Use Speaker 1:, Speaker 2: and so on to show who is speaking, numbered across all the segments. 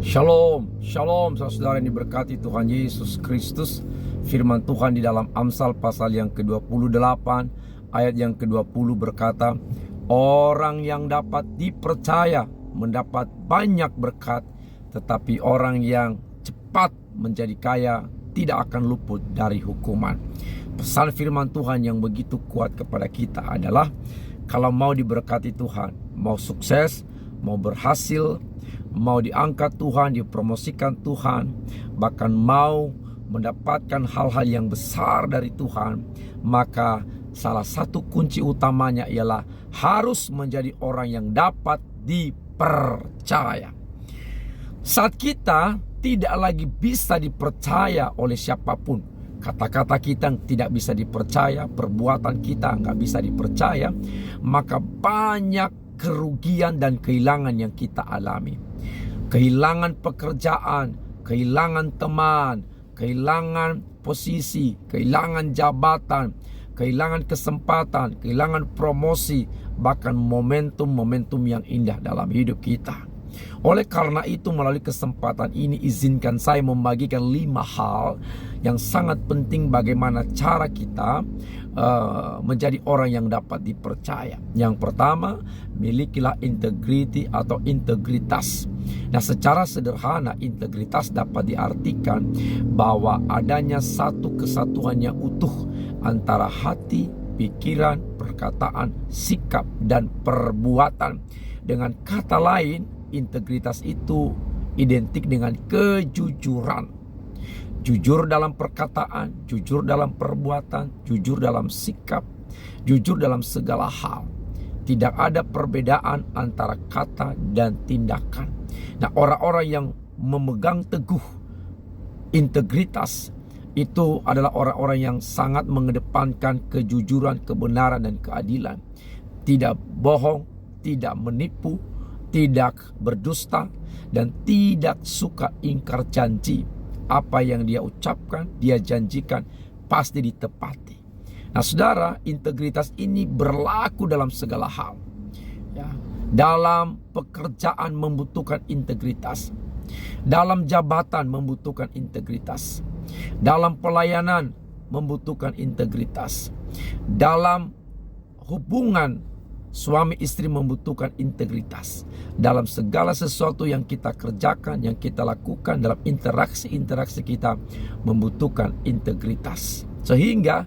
Speaker 1: Shalom, shalom saudara yang diberkati Tuhan Yesus Kristus. Firman Tuhan di dalam Amsal pasal yang ke-28 ayat yang ke-20 berkata, orang yang dapat dipercaya mendapat banyak berkat, tetapi orang yang cepat menjadi kaya tidak akan luput dari hukuman. Pesan firman Tuhan yang begitu kuat kepada kita adalah, kalau mau diberkati Tuhan, mau sukses, mau berhasil, mau diangkat Tuhan, dipromosikan Tuhan, bahkan mau mendapatkan hal-hal yang besar dari Tuhan, maka salah satu kunci utamanya ialah harus menjadi orang yang dapat dipercaya. Saat kita tidak lagi bisa dipercaya oleh siapapun, kata-kata kita tidak bisa dipercaya, perbuatan kita nggak bisa dipercaya, maka banyak kerugian dan kehilangan yang kita alami. Kehilangan pekerjaan, kehilangan teman, kehilangan posisi, kehilangan jabatan, kehilangan kesempatan, kehilangan promosi, bahkan momentum-momentum yang indah dalam hidup kita. Oleh karena itu, melalui kesempatan ini izinkan saya membagikan 5 hal yang sangat penting bagaimana cara kita menjadi orang yang dapat dipercaya. Yang pertama, milikilah integriti atau integritas. Nah, secara sederhana integritas dapat diartikan bahwa adanya satu kesatuan yang utuh antara hati, pikiran, perkataan, sikap, dan perbuatan. Dengan kata lain, integritas itu identik dengan kejujuran. Jujur dalam perkataan, jujur dalam perbuatan, jujur dalam sikap, jujur dalam segala hal. Tidak ada perbedaan antara kata dan tindakan. Nah, orang-orang yang memegang teguh integritas itu adalah orang-orang yang sangat mengedepankan kejujuran, kebenaran, dan keadilan. Tidak bohong, tidak menipu, tidak berdusta, dan tidak suka ingkar janji. Apa yang dia ucapkan, dia janjikan, pasti ditepati. Nah, saudara, integritas ini berlaku dalam segala hal. Ya, dalam pekerjaan membutuhkan integritas, dalam jabatan membutuhkan integritas, dalam pelayanan membutuhkan integritas, dalam hubungan suami istri membutuhkan integritas. Dalam segala sesuatu yang kita kerjakan, yang kita lakukan, dalam interaksi-interaksi kita membutuhkan integritas. Sehingga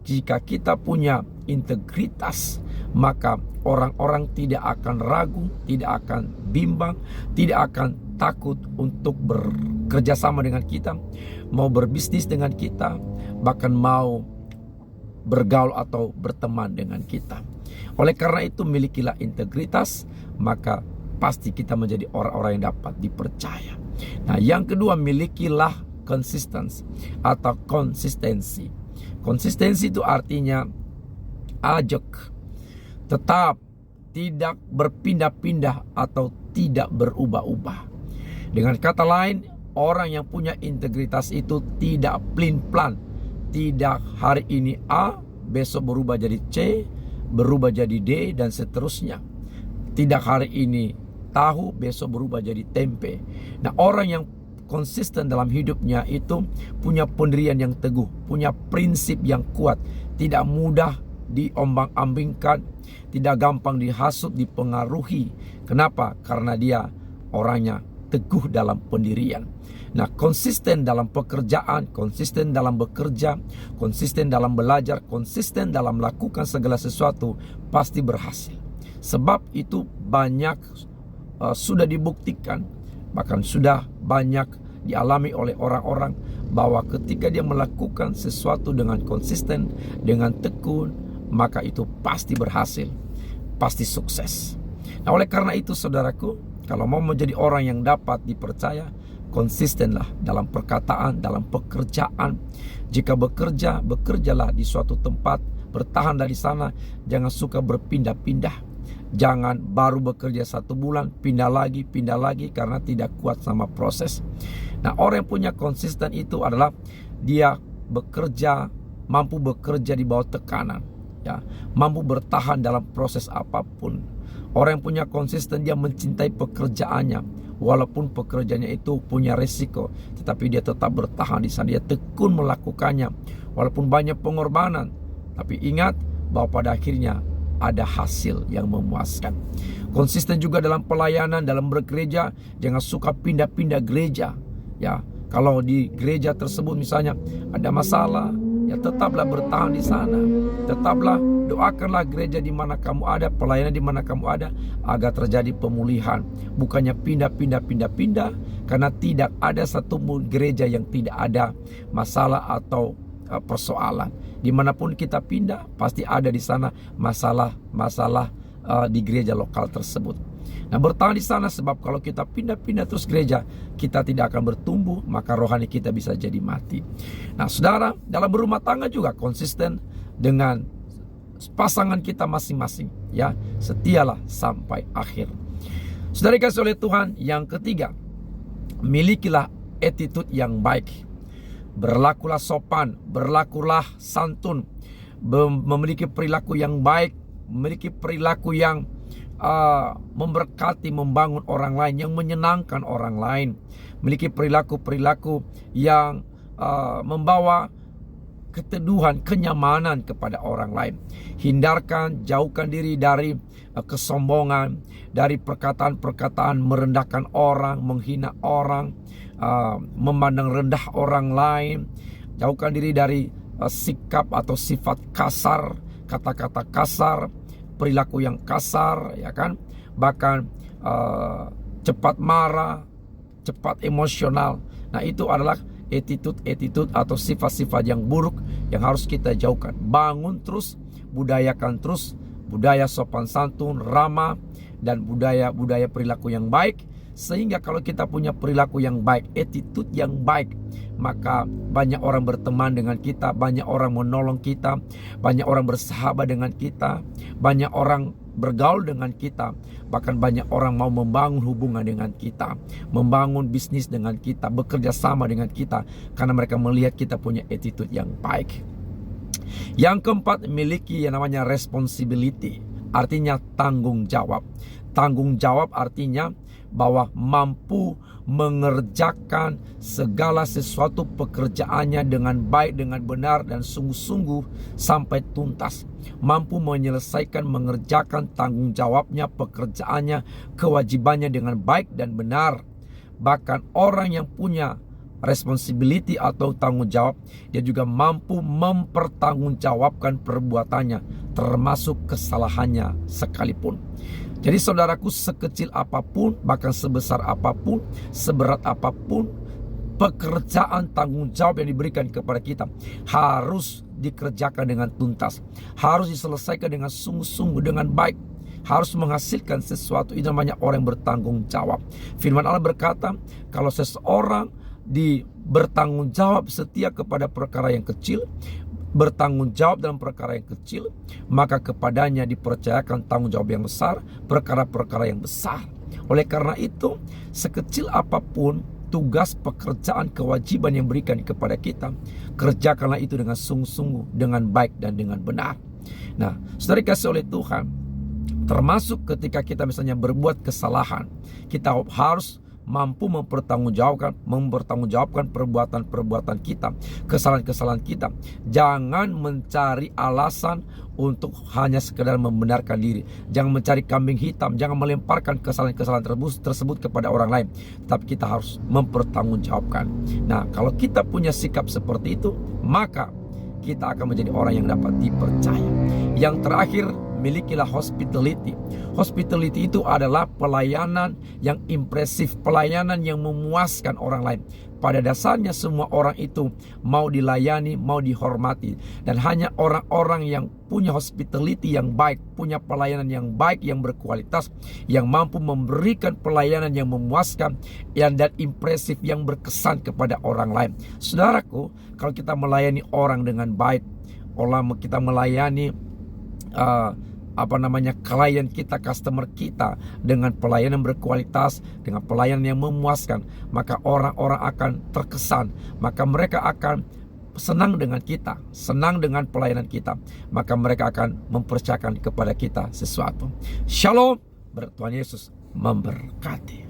Speaker 1: jika kita punya integritas, maka orang-orang tidak akan ragu, tidak akan bimbang, tidak akan takut untuk bekerja sama dengan kita, mau berbisnis dengan kita, bahkan mau bergaul atau berteman dengan kita. Oleh karena itu, milikilah integritas, maka pasti kita menjadi orang-orang yang dapat dipercaya. Nah, yang kedua, milikilah konsistensi atau konsistensi. Konsistensi itu artinya ajak, tetap, tidak berpindah-pindah atau tidak berubah-ubah. Dengan kata lain, orang yang punya integritas itu tidak plin-plan. Tidak hari ini A, besok berubah jadi C, berubah jadi D, dan seterusnya. Tidak hari ini tahu, besok berubah jadi tempe. Nah, orang yang konsisten dalam hidupnya itu punya pendirian yang teguh, punya prinsip yang kuat, tidak mudah diombang-ambingkan, tidak gampang dihasut, dipengaruhi. Kenapa? Karena dia orangnya teguh dalam pendirian. Nah, konsisten dalam pekerjaan, konsisten dalam bekerja, konsisten dalam belajar, konsisten dalam melakukan segala sesuatu, pasti berhasil. Sebab itu banyak sudah dibuktikan, bahkan sudah banyak dialami oleh orang-orang, bahwa ketika dia melakukan sesuatu dengan konsisten, dengan tekun, maka itu pasti berhasil, pasti sukses. Nah, oleh karena itu saudaraku, kalau mau menjadi orang yang dapat dipercaya, konsistenlah dalam perkataan, dalam pekerjaan. Jika bekerja, bekerjalah di suatu tempat, bertahanlah di sana. Jangan suka berpindah-pindah. Jangan baru bekerja 1 bulan, pindah lagi, karena tidak kuat sama proses. Nah, orang yang punya konsisten itu adalah dia bekerja, mampu bekerja di bawah tekanan, ya, mampu bertahan dalam proses apapun. Orang yang punya konsisten, dia mencintai pekerjaannya. walaupun pekerjaannya itu punya resiko, tetapi dia tetap bertahan di sana. Dia tekun melakukannya walaupun banyak pengorbanan, tapi ingat bahwa pada akhirnya ada hasil yang memuaskan. Konsisten juga dalam pelayanan, dalam bergereja. Jangan suka pindah-pindah gereja. Ya, kalau di gereja tersebut misalnya ada masalah, ya tetaplah bertahan di sana. Tetaplah doakanlah gereja di mana kamu ada, pelayanan di mana kamu ada, agar terjadi pemulihan. Bukannya pindah-pindah, karena tidak ada satu gereja yang tidak ada masalah atau persoalan. Dimanapun kita pindah, pasti ada di sana masalah di gereja lokal tersebut. Nah, bertahan di sana, sebab kalau kita pindah-pindah terus gereja, kita tidak akan bertumbuh, maka rohani kita bisa jadi mati. Nah, saudara, dalam berumah tangga juga konsisten dengan pasangan kita masing-masing, ya. Setialah sampai akhir. Saudara dikasihi oleh Tuhan, yang ketiga, milikilah attitude yang baik. Berlakulah sopan, berlakulah santun, memiliki perilaku yang baik, memiliki perilaku yang memberkati, membangun orang lain, yang menyenangkan orang lain, memiliki perilaku-perilaku yang membawa keteduhan, kenyamanan kepada orang lain. Hindarkan, jauhkan diri dari kesombongan, dari perkataan-perkataan merendahkan orang, menghina orang, memandang rendah orang lain. Jauhkan diri dari sikap atau sifat kasar, kata-kata kasar, perilaku yang kasar, ya kan? Bahkan cepat marah, cepat emosional. Nah, itu adalah attitude atau sifat-sifat yang buruk yang harus kita jauhkan. Bangun terus, budayakan terus budaya sopan santun, ramah, dan budaya perilaku yang baik. Sehingga kalau kita punya perilaku yang baik, attitude yang baik, maka banyak orang berteman dengan kita, banyak orang menolong kita, banyak orang bersahabat dengan kita, banyak orang bergaul dengan kita, bahkan banyak orang mau membangun hubungan dengan kita, membangun bisnis dengan kita, bekerja sama dengan kita, karena mereka melihat kita punya attitude yang baik. Yang keempat, miliki yang namanya responsibility, artinya tanggung jawab. Tanggung jawab artinya bahwa mampu mengerjakan segala sesuatu pekerjaannya dengan baik, dengan benar, dan sungguh-sungguh sampai tuntas. Mampu menyelesaikan, mengerjakan tanggung jawabnya, pekerjaannya, kewajibannya dengan baik dan benar. Bahkan orang yang punya responsibility atau tanggung jawab, dia juga mampu mempertanggungjawabkan perbuatannya, termasuk kesalahannya sekalipun. Jadi saudaraku, sekecil apapun, bahkan sebesar apapun, seberat apapun, pekerjaan tanggung jawab yang diberikan kepada kita harus dikerjakan dengan tuntas, harus diselesaikan dengan sungguh-sungguh, dengan baik, harus menghasilkan sesuatu. Itu namanya orang yang bertanggung jawab. Firman Allah berkata, kalau seseorang bertanggung jawab setia kepada perkara yang kecil, bertanggung jawab dalam perkara yang kecil, maka kepadanya dipercayakan tanggung jawab yang besar, perkara-perkara yang besar. Oleh karena itu, sekecil apapun tugas, pekerjaan, kewajiban yang berikan kepada kita, kerjakanlah itu dengan sungguh-sungguh, dengan baik dan dengan benar. Nah, saudara dikasihi oleh Tuhan, termasuk ketika kita misalnya berbuat kesalahan, kita harus mampu mempertanggungjawabkan perbuatan-perbuatan kita, kesalahan-kesalahan kita. Jangan mencari alasan untuk hanya sekedar membenarkan diri. Jangan mencari kambing hitam, jangan melemparkan kesalahan-kesalahan tersebut kepada orang lain. Tapi kita harus mempertanggungjawabkan. Nah, kalau kita punya sikap seperti itu, maka kita akan menjadi orang yang dapat dipercaya. Yang terakhir, milikilah hospitality. Hospitality itu adalah pelayanan yang impresif, pelayanan yang memuaskan orang lain. Pada dasarnya semua orang itu mau dilayani, mau dihormati. Dan hanya orang-orang yang punya hospitality yang baik, punya pelayanan yang baik, yang berkualitas, yang mampu memberikan pelayanan yang memuaskan dan impresif, yang berkesan kepada orang lain. Saudaraku, kalau kita melayani orang dengan baik, kita melayani klien kita, customer kita dengan pelayanan berkualitas, dengan pelayanan yang memuaskan, maka orang-orang akan terkesan, maka mereka akan senang dengan kita, senang dengan pelayanan kita, maka mereka akan mempercayakan kepada kita sesuatu. Shalom, Tuhan Yesus memberkati.